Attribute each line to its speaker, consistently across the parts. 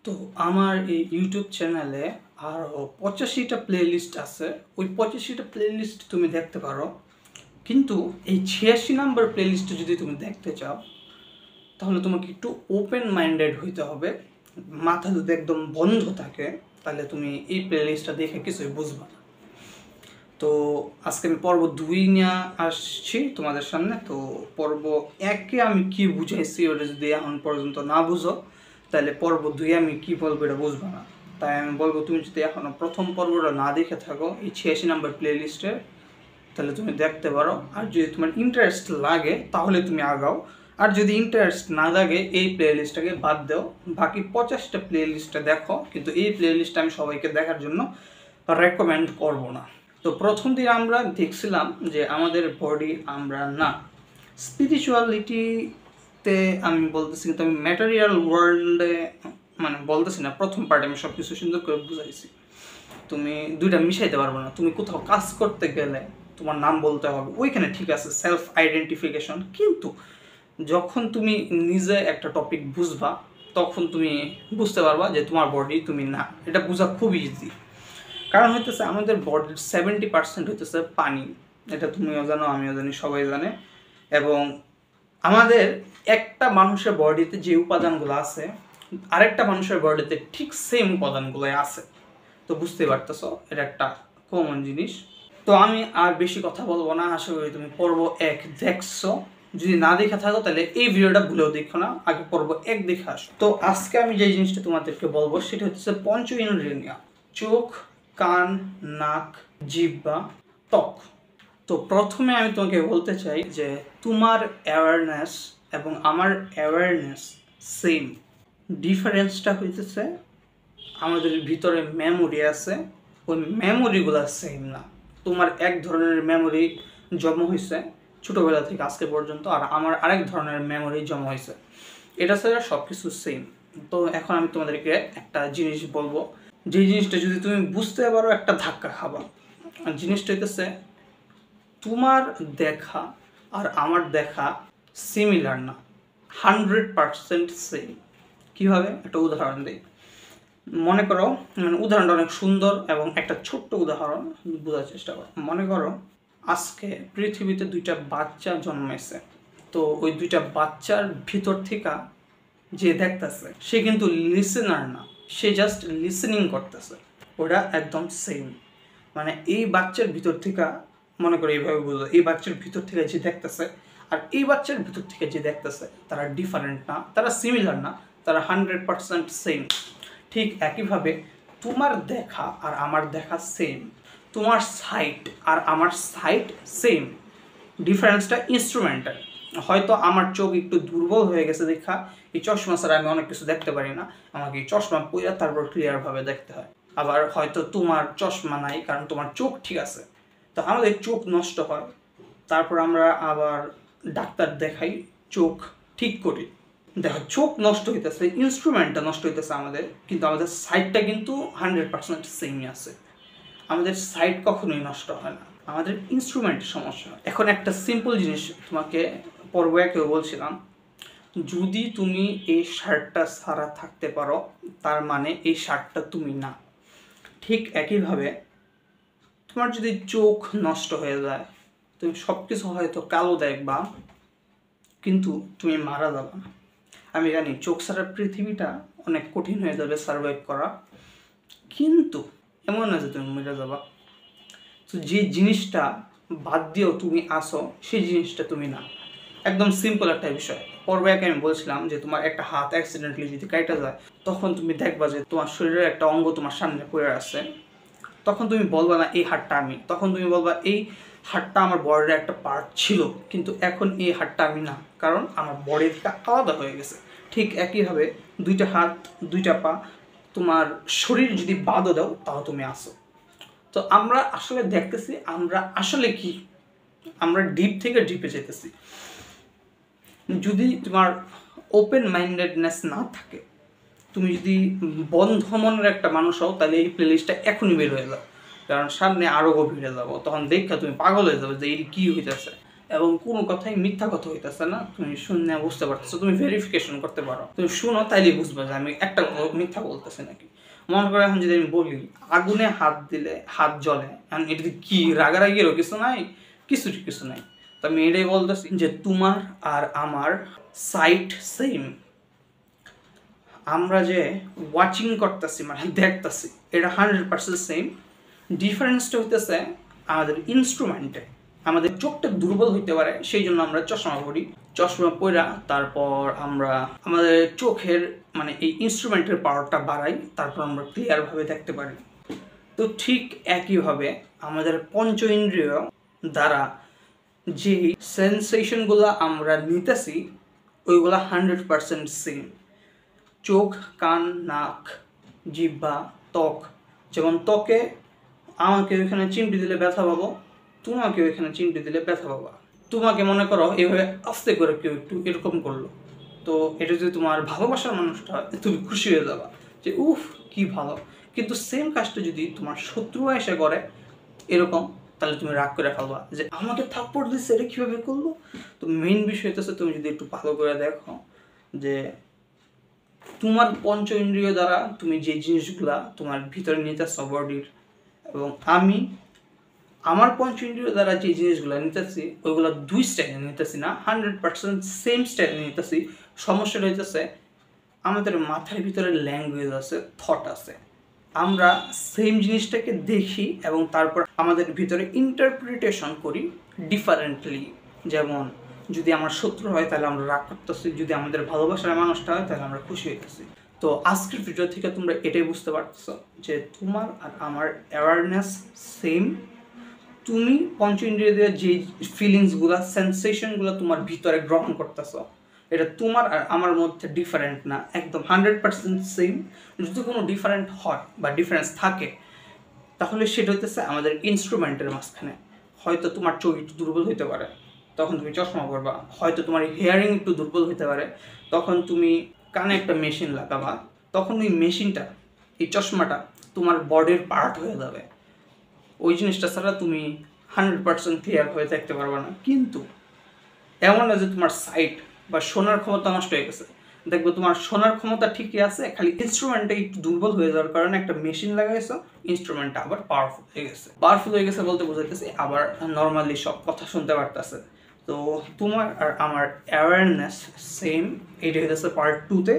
Speaker 1: তো আমার এই ইউটিউব চ্যানেলে আরও 85টা প্লেলিস্ট আছে। ওই 85টা প্লেলিস্ট তুমি দেখতে পারো, কিন্তু এই 86 নাম্বার প্লেলিস্টে যদি তুমি দেখতে চাও তাহলে তোমাকে একটু ওপেন মাইন্ডেড হইতে হবে। মাথা যদি একদম বন্ধ থাকে তাহলে তুমি এই প্লেলিস্টটা দেখে কিছুই বুঝবা না। তো আজকে আমি পর্ব 2 নিয়ে আসছি তোমাদের সামনে। তো পর্ব 1-এ আমি কি বুঝাইছি ওটা যদি এখন পর্যন্ত না বুঝো তাহলে পর্ব 2-এ আমি কি বলবো এটা বুঝবা না। তাই আমি বলবো তুমি যদি এখনো প্রথম পর্বটা না দেখে থাকো এই 86 নাম্বার প্লেলিস্টে, তাহলে তুমি দেখতে পারো। আর যদি তোমার ইন্টারেস্ট লাগে তাহলে তুমি আগাও, আর যদি ইন্টারেস্ট না লাগে এই প্লেলিস্টটাকে বাদ দাও। বাকি 50টা প্লেলিস্টটা দেখো, কিন্তু এই প্লেলিস্টটা আমি সবাইকে দেখার জন্য রেকমেন্ড করব না। তো প্রথম দিন আমরা দেখছিলাম যে আমাদের বডি আমরা না, স্পিরিচুয়ালিটিতে আমি বলতেছি, কিন্তু আমি ম্যাটেরিয়াল ওয়ার্ল্ডে মানে বলতেছি না। প্রথম পার্টে আমি সব কিছু সুন্দর করে বুঝাইছি, তুমি দুইটা মিশাইতে পারবে না। তুমি কোথাও কাজ করতে গেলে তোমার নাম বলতে হবে, ওইখানে ঠিক আছে সেলফ আইডেন্টিফিকেশন, কিন্তু যখন তুমি নিজে একটা টপিক বুঝবা তখন তুমি বুঝতে পারবা যে তোমার বডি তুমি না। এটা বোঝা খুব ইজি, কারণ হইতেছে আমাদের বডির 70% হইতেছে পানি। এটা তুমিও জানো, আমিও জানি, সবাই জানে। এবং আমাদের একটা মানুষের বডিতে যে উপাদানগুলো আছে আরেকটা মানুষের বডিতে ঠিক সেম উপাদানগুলোই আছে। তো বুঝতে পারতেছো এটা একটা কমন জিনিস। তো আমি আর বেশি কথা বলবো না, আশা করি তুমি পর্ব 1 দেখছো। যদি না দেখে থাকো তাহলে এই ভিডিওটা ভুলেও দেখো না, আগে পর্ব 1 দেখে আসো। তো আজকে আমি যে জিনিসটা তোমাদেরকে বলবো সেটা হচ্ছে পঞ্চ ইন্দ্রিয়: চোখ, কান, নাক, জিহ্বা, ত্বক। তো প্রথমে আমি তোমাকে বলতে চাই যে তোমার অ্যাওয়ারনেস এবং আমার অ্যাওয়ারনেস সেম। ডিফারেন্সটা হইতেছে আমাদের ভিতরে মেমোরি আছে, ওই মেমোরিগুলো সেম না। তোমার এক ধরনের মেমোরি জমা হয়েছে ছোটোবেলা থেকে আজকে পর্যন্ত, আর আমার আরেক ধরনের মেমোরি জমা হয়েছে। এটা ছাড়া সব কিছু সেম। তো এখন আমি তোমাদেরকে একটা জিনিস বলবো, যে জিনিসটা যদি তুমি বুঝতে পারো একটা ধাক্কা খাবা। জিনিসটা হইতেছে তোমার দেখা আর আমার দেখা সিমিলার না, 100% সেম। কীভাবে? একটা উদাহরণ দিই। মনে করো, মানে উদাহরণটা অনেক সুন্দর এবং একটা ছোট্ট উদাহরণ বোঝার চেষ্টা করো। মনে করো আজকে পৃথিবীতে 2টা বাচ্চা জন্মাইছে। তো ওই 2টা বাচ্চার ভিতর থেকে যে দেখতেছে সে কিন্তু লিসেনার না, সে জাস্ট লিসেনিং করতেছে। ওটা একদম সেম। মানে এই বাচ্চার ভিতর থেকে, মনে করো এইভাবে বুঝো, এই বাচ্চার ভিতর থেকে যে দেখতেছে আর এই বাচ্চার ভিতর থেকে যে দেখতেছে তারা ডিফারেন্ট না, তারা সিমিলার না, তারা 100% সেম। ঠিক একইভাবে তোমার দেখা আর আমার দেখা সেম, তোমার সাইট আর আমার সাইট সেম। ডিফারেন্সটা ইনস্ট্রুমেন্টাল। হয়তো আমার চোখ একটু দুর্বল হয়ে গেছে দেখা এই চশমা ছাড়া আমি অনেক কিছু দেখতে পারি না, আমাকে এই চশমা পরে তারপর ক্লিয়ারভাবে দেখতে হয়। আবার হয়তো তোমার চশমা নাই কারণ তোমার চোখ ঠিক আছে। তো আমাদের চোখ নষ্ট হয়, তারপর আমরা আবার ডাক্তার দেখাই, চোখ ঠিক করি। দেখো চোখ নষ্ট হইতেছে, ইনস্ট্রুমেন্টটা নষ্ট হইতেছে আমাদের, কিন্তু আমাদের সাইটটা কিন্তু 100% সেমই আছে। আমাদের সাইট কখনোই নষ্ট হয় না, আমাদের ইনস্ট্রুমেন্টের সমস্যা হয়। এখন একটা সিম্পল জিনিস তোমাকে পর্ব 1-এও বলছিলাম, যদি তুমি এই শার্টটা ছাড়া থাকতে পারো তার মানে এই শার্টটা তুমি না। ঠিক একইভাবে তোমার যদি চোখ নষ্ট হয়ে যায়, তুমি সব কিছু হয়তো কালো দেখবা কিন্তু তুমি মারা যাবে না। আমি জানি চোখ ছাড়া পৃথিবীটা অনেক কঠিন হয়ে যাবে সার্ভাইভ করা, কিন্তু এমন না যে তুমি মরে যাবা। তো যে জিনিসটা বাদ দিয়েও তুমি আসো সেই জিনিসটা তুমি না। একদম সিম্পল একটা বিষয়। পর্ব 1-এ আমি বলছিলাম যে তোমার একটা হাত অ্যাক্সিডেন্টলি যদি কাটা যায় তখন তুমি দেখবা যে তোমার শরীরের একটা অঙ্গ তোমার সামনে পড়ে আছে। তখন তুমি বলবা না এই হাতটা আমি, তখন তুমি বলবা এই হাতটা আমার বডির একটা পার্ট ছিল, কিন্তু এখন এই হাতটা আমি না, কারণ আমার বডি থেকে আলাদা হয়ে গেছে। ঠিক একইভাবে 2টা হাত 2টা পা তোমার শরীর যদি বাদও দাও তাও তুমি আসো। তো আমরা আসলে দেখতেছি আমরা আসলে কি, আমরা ডিপ থেকে ডিপে যেতেছি। যদি তোমার ওপেন মাইন্ডেডনেস না থাকে, তুমি যদি বন্ধ মনের একটা মানুষ হও, তাহলে এই প্লেলিস্টটা এখনই বের হয়ে যাও, কারণ সামনে আরও গভীরে যাবো। তখন দেখা তুমি পাগল হয়ে যাবে যে এই কী হইতেছে। এবং কোনো কথাই মিথ্যা কথা হইতেছে না, তুমি শুনে বুঝতে পারতেছো, তুমি ভেরিফিকেশন করতে পারো, তুমি শুনো তাইলেই বুঝবে যে আমি একটা মিথ্যা বলতেছি নাকি। মনে করো এখন যদি আমি বলি আগুনে হাত দিলে হাত জ্বলে, এখন এটা কি রাগারাগিরও কিছু নাই, কিছু নাই। তো আমি এটাই বলতেছি যে তোমার আর আমার সাইট সেম, আমরা যে ওয়াচিং করতেছি মানে দেখতেছি এটা 100% সেম। ডিফারেন্সটা হইতেছে আমাদের ইনস্ট্রুমেন্টে। আমাদের চোখটা দুর্বল হইতে পারে, সেই জন্য আমরা চশমা পরি, চশমা পরা তারপর আমরা আমাদের চোখের মানে এই ইনস্ট্রুমেন্টের পাওয়ারটা বাড়াই, তারপর আমরা ক্লিয়ারভাবে দেখতে পারি। তো ঠিক একইভাবে আমাদের পঞ্চ ইন্দ্রিয় দ্বারা যে সেন্সেশনগুলো আমরা নিতেছি ওইগুলা 100% সেম। চোখ, কান, নাক, জিহ্বা, ত্বক, যেমন ত্বকে আমাকে ওইখানে চিমটি দিলে ব্যথা পাবো, তোমাকে ওইখানে চিমটি দিলে ব্যথা পাবা। তোমাকে মনে করো এইভাবে আস্তে করে কেউ একটু এরকম করলো, তো এটা যদি তোমার ভালোবাসার মানুষটা হয় তুমি খুশি হয়ে যাবা যে উফ কি ভালো। কিন্তু সেম কাজটা যদি তোমার শত্রু এসে করে এরকম, তাহলে তুমি রাগ করে ফেলবা যে আমাকে থাপ্পড় দিচ্ছে, এটা কীভাবে করলো। তো মেইন বিষয় হচ্ছে তুমি যদি একটু ভালো করে দেখো যে তোমার পঞ্চ ইন্দ্রিয় দ্বারা তুমি যে জিনিসগুলা তোমার ভিতরে নিতেছ বডির, এবং আমি আমার পঞ্চ ইন্দ্রিয় দ্বারা যে জিনিসগুলো নিতেছি ওইগুলো দুই স্টাইলে নিতেছি না, 100% সেম স্টাইলে নিতেছি। সমস্যাটা হইতেছে আমাদের মাথার ভিতরে ল্যাঙ্গুয়েজ আছে, থট আছে, আমরা সেম জিনিসটাকে দেখি এবং তারপর আমাদের ভিতরে ইন্টারপ্রিটেশন করি ডিফারেন্টলি। যেমন যদি আমার শত্রু হয় তাহলে আমরা রাগ করতেছি, যদি আমাদের ভালোবাসার মানুষটা হয় তাহলে আমরা খুশি হইতেছি। তো আজকের ভিডিও থেকে তোমরা এটাই বুঝতে পারতেছো যে তোমার আর আমার অ্যাওয়ারনেস সেম। তুমি পঞ্চ ইন্দ্রিয় দিয়ে যে ফিলিংসগুলো, সেন্সেশনগুলো তোমার ভিতরে গ্রহণ করতেছো, এটা তোমার আর আমার মধ্যে ডিফারেন্ট না, একদম 100% সেম। যদি কোনো ডিফারেন্ট হয় বা ডিফারেন্স থাকে তাহলে সেটা হইতেছে আমাদের ইনস্ট্রুমেন্টের মাঝখানে। হয়তো তোমার চোখ একটু দুর্বল হইতে পারে, তখন তুমি চশমা পরবা। হয়তো তোমার হিয়ারিং একটু দুর্বল হইতে পারে, তখন তুমি কানে একটা মেশিন লাগাবা। তখন ওই মেশিনটা, এই চশমাটা তোমার বডির পার্ট হয়ে যাবে। ওই জিনিসটা ছাড়া তুমি 100% ক্লিয়ার হয়ে দেখতে পারবে না। কিন্তু এমন না যে তোমার সাইট বা শোনার ক্ষমতা নষ্ট হয়ে গেছে, দেখবো তোমার শোনার ক্ষমতা ঠিকই আছে, খালি ইনস্ট্রুমেন্টটা একটু দুর্বল হয়ে যাওয়ার কারণে একটা মেশিন লাগাইছো, ইনস্ট্রুমেন্টটা আবার পাওয়ারফুল হয়ে গেছে। পাওয়ারফুল হয়ে গেছে বলতে বোঝাইতেছি আবার নর্মালি সব কথা শুনতে পারতেছে। তো তোমার আর আমার অ্যাওয়ারনেস সেম, এটা হয়েছে পার্ট 2-তে।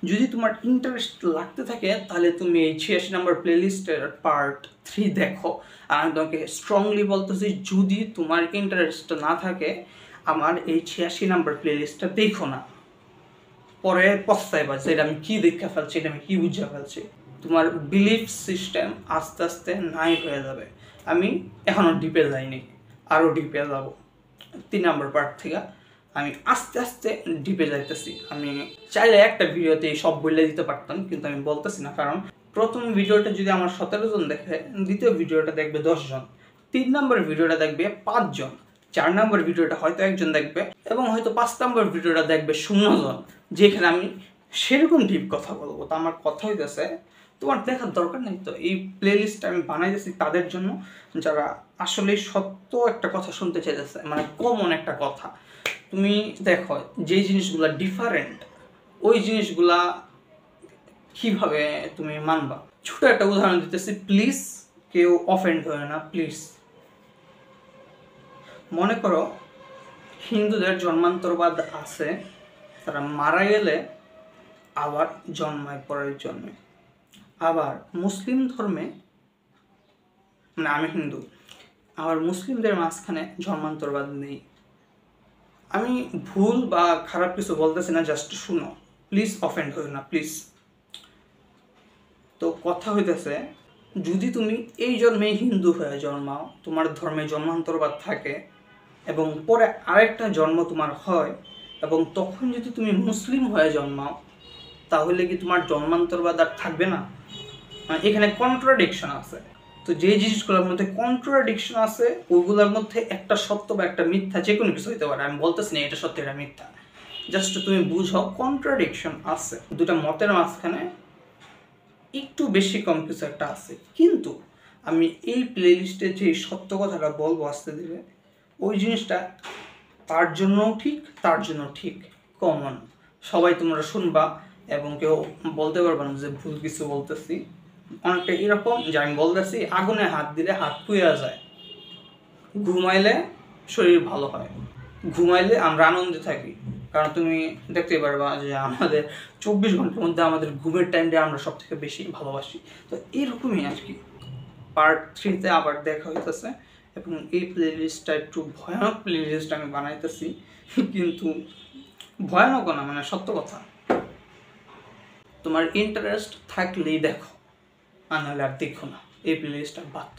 Speaker 1: যদি তোমার ইন্টারেস্ট লাগতে থাকে তাহলে তুমি এই 86 নম্বর প্লেলিস্টের পার্ট 3 দেখো। আর আমি তোমাকে স্ট্রংলি বলতেছি যদি তোমার ইন্টারেস্ট না থাকে আমার এই 86 নম্বর প্লেলিস্টটা দেখো না, পরে পস্তাইবা যে এটা আমি কী দেখে ফেলছি, এটা আমি কী বুঝে ফেলছি। তোমার বিলিফ সিস্টেম আস্তে আস্তে নাই হয়ে যাবে। আমি এখনও ডিপে যাইনি, আরও ডিপে যাব। 3 নম্বর পার্ট থেকে আমি আস্তে আস্তে ডিপে যাইতেছি। আমি চাইলে একটা ভিডিওতে সব বলে দিতে পারতাম, কিন্তু আমি বলতেছি না, কারণ প্রথম ভিডিওটা যদি আমার 17 জন দেখে, দ্বিতীয় ভিডিওটা দেখবে 10 জন, 3 নম্বর ভিডিওটা দেখবে 5 জন, 4 নম্বর ভিডিওটা হয়তো 1 জন দেখবে, এবং হয়তো 5 নম্বর ভিডিওটা দেখবে 0 জন, যেখানে আমি সেরকম ডিপ কথা বলবো। তো আমার কথা হইতেছে তোমার দেখার দরকার নেই। তো এই প্লেলিস্টটা আমি বানাইতেছি তাদের জন্য যারা আসলে সত্য একটা কথা শুনতে চাইতেছে, মানে কমন একটা কথা। তুমি দেখো যেই জিনিসগুলা ডিফারেন্ট ওই জিনিসগুলা কিভাবে তুমি মানবা। ছোট একটা উদাহরণ দিতেছি, প্লিজ কেউ অফেন্ড হয় না প্লিজ। মনে করো হিন্দুদের জন্মান্তরবাদ আছে, তারা মারা গেলে আবার জন্মায় পরের জন্মে। আবার মুসলিম ধর্মে, মানে আমি হিন্দু, আবার মুসলিমদের মাঝখানে জন্মান্তরবাদ নেই। আমি ভুল বা খারাপ কিছু বলতেছি না, জাস্ট শুনো, প্লিজ অফেন্ড হইও না প্লিজ। তো কথা হইতেছে যদি তুমি এই জন্মেই হিন্দু হয়ে জন্মাও, তোমার ধর্মে জন্মান্তরবাদ থাকে, এবং পরে আরেকটা জন্ম তোমার হয়, এবং তখন যদি তুমি মুসলিম হয়ে জন্মাও, তাহলে কি তোমার জন্মান্তরবাদ আর থাকবে না? মানে এখানে কন্ট্রাডিকশন আছে। তো যে জিনিসগুলোর মধ্যে কন্ট্রাডিকশন আছে ওইগুলোর মধ্যে একটা সত্য বা একটা মিথ্যা যে কোনো কিছু হইতে পারে। আমি বলতেছি না এটা সত্য এটা মিথ্যা, জাস্ট তুমি বুঝো কন্ট্রাডিকশন আছে, দুটা মতের মাঝখানে একটু বেশি কম কিছু একটা আছে। কিন্তু আমি এই প্লেলিস্টে যে সত্য কথাটা বলবো আস্তে ধীরে, ওই জিনিসটা তার জন্যও ঠিক, তার জন্য ঠিক, কমন। সবাই তোমরা শুনবা এবং কেউ বলতে পারবে না যে ভুল কিছু বলতেছি। অনেকটা এরকম যে আমি বলতেছি আগুনে হাত দিলে হাত পুড়ে যায়, ঘুমাইলে শরীর ভালো হয়, ঘুমাইলে আমরা আনন্দে থাকি। কারণ তুমি দেখতে পারবা যে আমাদের 24 ঘন্টার মধ্যে আমাদের ঘুমের টাইমটা আমরা সব থেকে বেশি ভালোবাসি। তো এরকমই আর কি। পার্ট 3-তে আবার দেখা হইতেছে এবং এই প্লেলিস্টটা একটু ভয়ানক প্লেলিস্ট আমি বানাইতেছি, কিন্তু ভয়ানক না, মানে সত্য কথা। তোমার ইন্টারেস্ট থাকলেই দেখো, আর নাহলে আর দেখো না, এই প্লেলিস্টটা বাদ।